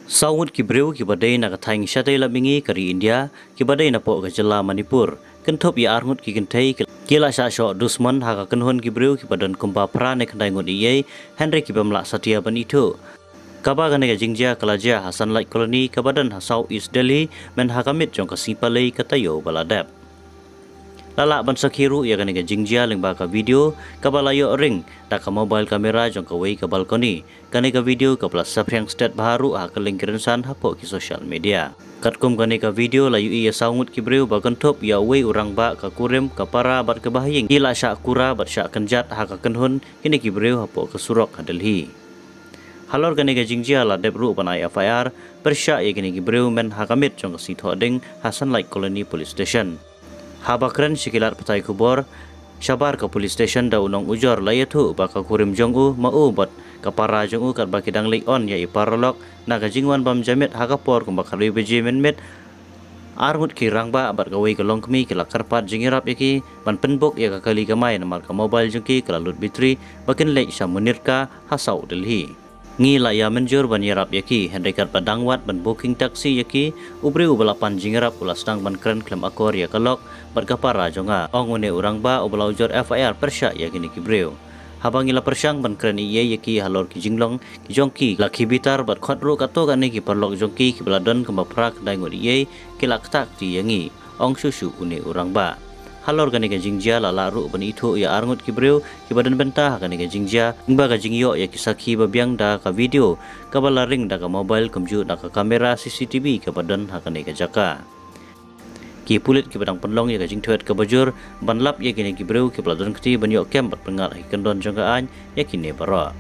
Sawut kibreu kibadai na kathang syatai labingi kari India kibadai na po kajala Manipur kentop ya arngut ki kentai kila sya syok dusman haka kenhon kibreu kibadan kumpa pra ne kendai ngut iyai Henry kibamlak satya ban itu kaba gane jingja kalaja Hasan Light Colony kabadan South East Delhi men hakamit jong kasipalai katayo baladap lala ban sakhiru ya gane jingja lengba ka video kabalayo ring da ka mobile kamera jong ka wei ka balkoni kane ka video ka plus saphang state baru ha ka link rensan hapo ki social media katkum kane ka video layu iya saungut kibreu bagan top ya wei urang ba ka kurem ka para bat ka bahayeng ila sya kura bat sya kenjat ha ka kenhun kini kibreu hapo ka surok ka Delhi halor kane ka jingja la debru panai FIR persya ya kini kibreu men hakamit jong ka sitho ding Hasan Light Colony Police Station habakren sikilat patai kubor syabar ke police station da unong ujor layatu baka kurim jongu mau bat kapara jongu kat baki dang lay on ya iparolok na kajingwan bam jamit hakapor kumbakari beje menmet armut kirang ba bat gawai kelong kemi kelak karpat jingirap yaki ban penbok ya kakali kamay na marka mobile jengki kelalut bitri bakin lay syamunirka hasau Delhi ngi laya menjur ban yarap yaki hendekat padangwat ban booking taksi yaki ubri ubalapan jingirap ulas dang ban kren klem akor ya kalok berkapara jonga ongune urang ba ubalaujor FIR persya yakini kibreu habangila persyang ban kren iye yaki halor ki jinglong ki jongki lakhi bitar bat khotru kato kane ki perlok jongki ki beladon kembaprak daingot iye ki laktak ti yangi ong susu une urang ba halor kane ka jingja lala ru ban itu ya arngut kibreu ki badan bentah kane ka jingja ngba ka jingyo ya ki sakhi babyang da ka video ka balaring da ka mobile komju da ka kamera CCTV ka badan hakane ka jaka ki pulit ki badang penlong ya ka jingthuat ka bajur banlap ya kini kibreu ki baladon kti banyo kem bat pengal hi kendon jongkaan ya kini bara